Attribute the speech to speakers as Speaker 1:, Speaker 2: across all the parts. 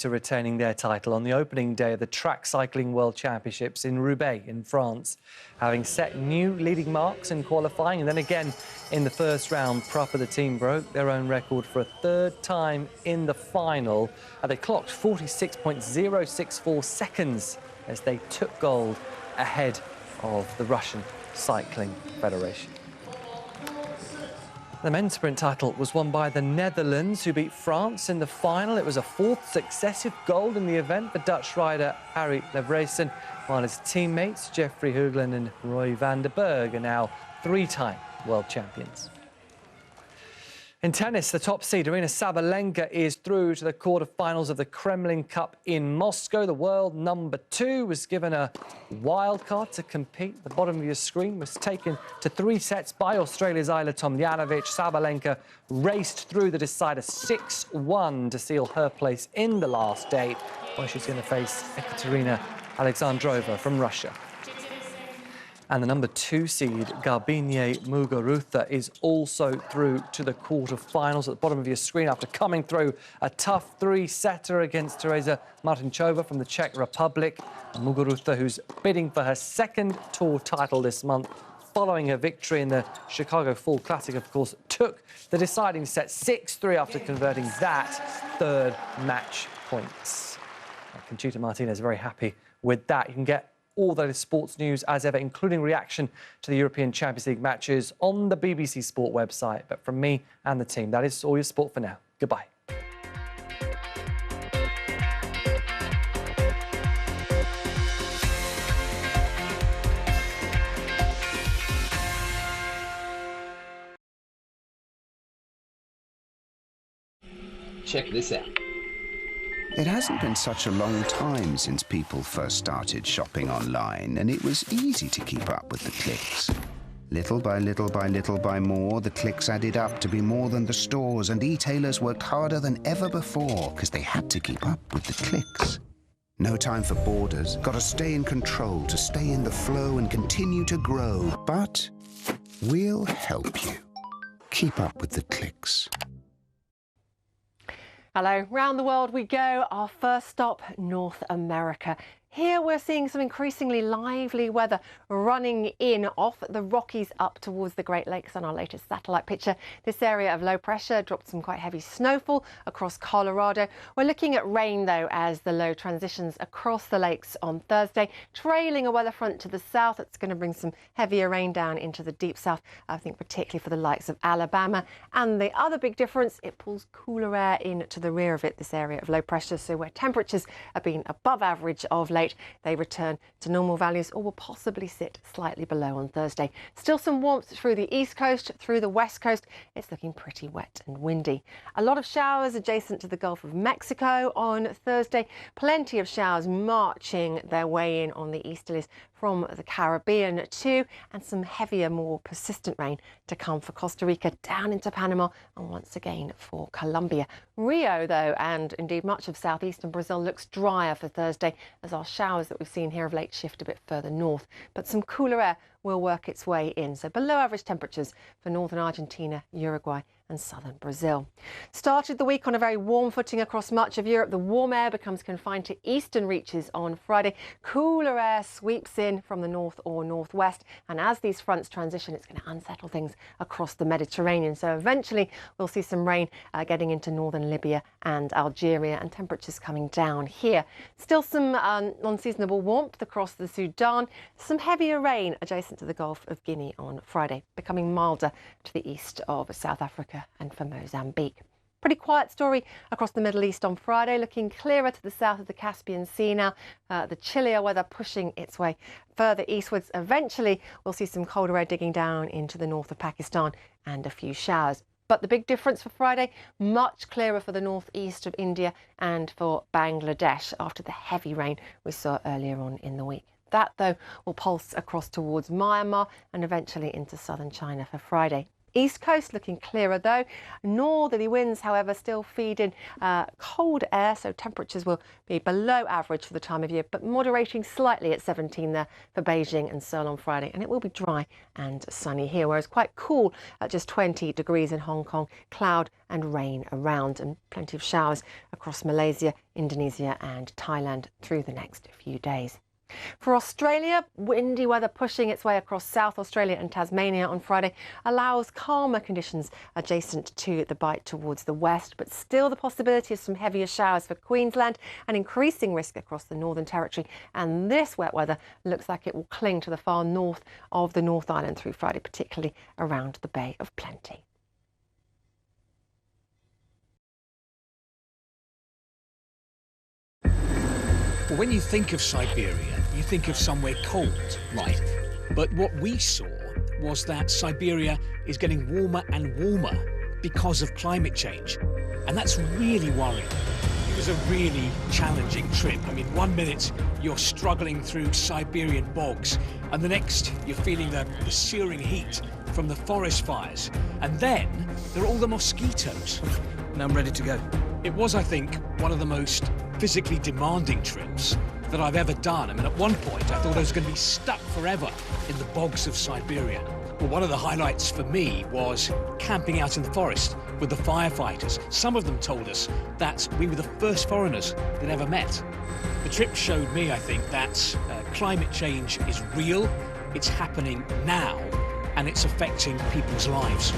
Speaker 1: to retaining their title on the opening day of the Track Cycling World Championships in Roubaix in France, having set new leading marks in qualifying and then again in the first round. Proper, the team broke their own record for a third time in the final. They clocked 46.064 seconds as they took gold ahead of the Russian Cycling Federation. The men's sprint title was won by the Netherlands, who beat France in the final. It was a fourth successive gold in the event for Dutch rider Harry Levresen, while his teammates Jeffrey Hoogland and Roy van der Berg are now three-time world champions. In tennis, the top seed Aryna Sabalenka is through to the quarter-finals of the Kremlin Cup in Moscow. The world number 2 was given a wild card to compete. The bottom of your screen was taken to 3 sets by Australia's Ayla Tomljanovic. Sabalenka raced through the decider 6-1 to seal her place in the last 8, where she's going to face Ekaterina Alexandrova from Russia. And the number 2 seed, Garbine Muguruza, is also through to the quarter-finals at the bottom of your screen after coming through a tough 3-setter against Teresa Martinchova from the Czech Republic. And Muguruza, who's bidding for her second tour title this month, following her victory in the Chicago Fall Classic, of course, took the deciding set 6-3 after converting that third match points. Conchita Martinez very happy with that. You can get all the sports news as ever, including reaction to the European Champions League matches on the BBC Sport website. But from me and the team, that is all your sport for now. Goodbye.
Speaker 2: Check this out.
Speaker 3: It hasn't been such a long time since people first started shopping online, and it was easy to keep up with the clicks. Little by little by little by more, the clicks added up to be more than the stores, and e-tailers worked harder than ever before because they had to keep up with the clicks. No time for borders, got to stay in control to stay in the flow and continue to grow. But we'll help you keep up with the clicks.
Speaker 4: Hello, round the world we go. Our first stop, North America. Here we're seeing some increasingly lively weather running in off the Rockies up towards the Great Lakes on our latest satellite picture. This area of low pressure dropped some quite heavy snowfall across Colorado. We're looking at rain though as the low transitions across the lakes on Thursday, trailing a weather front to the south. It's going to bring some heavier rain down into the deep south, I think particularly for the likes of Alabama. And the other big difference, it pulls cooler air in to the rear of it, this area of low pressure. So where temperatures have been above average of late, they return to normal values or will possibly sit slightly below on Thursday. Still some warmth through the east coast, through the west coast. It's looking pretty wet and windy. A lot of showers adjacent to the Gulf of Mexico on Thursday. Plenty of showers marching their way in on the easterlies from the Caribbean too, and some heavier, more persistent rain to come for Costa Rica, down into Panama, and once again for Colombia. Rio, though, and indeed much of southeastern Brazil looks drier for Thursday as our showers that we've seen here of late shift a bit further north. But some cooler air will work its way in, so below average temperatures for northern Argentina, Uruguay and southern Brazil. Started the week on a very warm footing across much of Europe. The warm air becomes confined to eastern reaches on Friday. Cooler air sweeps in from the north or northwest, and as these fronts transition, it's going to unsettle things across the Mediterranean. So eventually we'll see some rain getting into northern Libya and Algeria, and temperatures coming down here. Still some unseasonable warmth across the Sudan. Some heavier rain adjacent to the Gulf of Guinea on Friday, becoming milder to the east of South Africa and for Mozambique. Pretty quiet story across the Middle East on Friday, looking clearer to the south of the Caspian Sea now. The chillier weather pushing its way further eastwards. Eventually, we'll see some colder air digging down into the north of Pakistan and a few showers. But the big difference for Friday, much clearer for the northeast of India and for Bangladesh after the heavy rain we saw earlier on in the week. That, though, will pulse across towards Myanmar and eventually into southern China for Friday. East coast looking clearer though. Northerly winds, however, still feeding cold air, so temperatures will be below average for the time of year, but moderating slightly at 17 there for Beijing and Seoul on Friday. And it will be dry and sunny here, whereas quite cool at just 20 degrees in Hong Kong. Cloud and rain around, and plenty of showers across Malaysia, Indonesia and Thailand through the next few days. For Australia, windy weather pushing its way across South Australia and Tasmania on Friday allows calmer conditions adjacent to the bight towards the west, but still the possibility of some heavier showers for Queensland and increasing risk across the Northern Territory. And this wet weather looks like it will cling to the far north of the North Island through Friday, particularly around the Bay of Plenty.
Speaker 5: Well, when you think of Siberia, you think of somewhere cold, right? But what we saw was that Siberia is getting warmer and warmer because of climate change. And that's really worrying. It was a really challenging trip. I mean, 1 minute you're struggling through Siberian bogs, and the next you're feeling the searing heat from the forest fires. And then there are all the mosquitoes.
Speaker 6: And I'm ready to go.
Speaker 5: It was, I think, one of the most physically demanding trips that I've ever done. I mean, at one point I thought I was going to be stuck forever in the bogs of Siberia. Well, one of the highlights for me was camping out in the forest with the firefighters. Some of them told us that we were the first foreigners they'd ever met. The trip showed me, I think, that climate change is real, it's happening now, and it's affecting people's lives.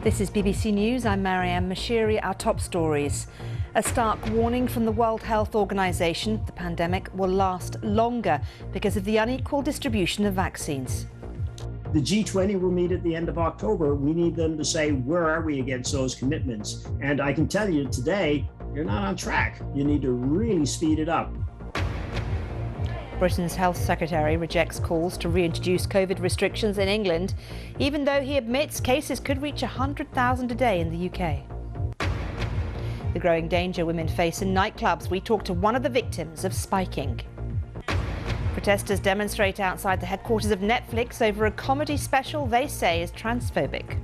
Speaker 7: This is BBC News. I'm Marianne Mashiri. Our top stories. A stark warning from the World Health Organization. The pandemic will last longer because of the unequal distribution of vaccines.
Speaker 8: The G20 will meet at the end of October. We need them to say, where are we against those commitments? And I can tell you today, you're not on track. You need to really speed it up.
Speaker 7: Britain's Health Secretary rejects calls to reintroduce COVID restrictions in England, even though he admits cases could reach 100,000 a day in the UK. The growing danger women face in nightclubs. We talked to one of the victims of spiking. Protesters demonstrate outside the headquarters of Netflix over a comedy special they say is transphobic.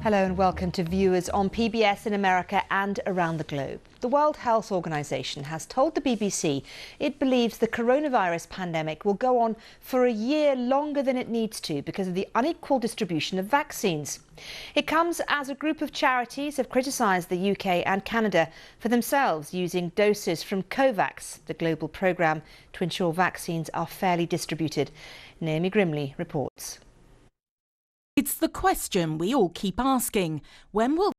Speaker 7: Hello and welcome to viewers on PBS in America and around the globe. The World Health Organization has told the BBC it believes the coronavirus pandemic will go on for a year longer than it needs to because of the unequal distribution of vaccines. It comes as a group of charities have criticised the UK and Canada for themselves using doses from COVAX, the global programme to ensure vaccines are fairly distributed. Naomi Grimley reports.
Speaker 9: It's the question we all keep asking. When will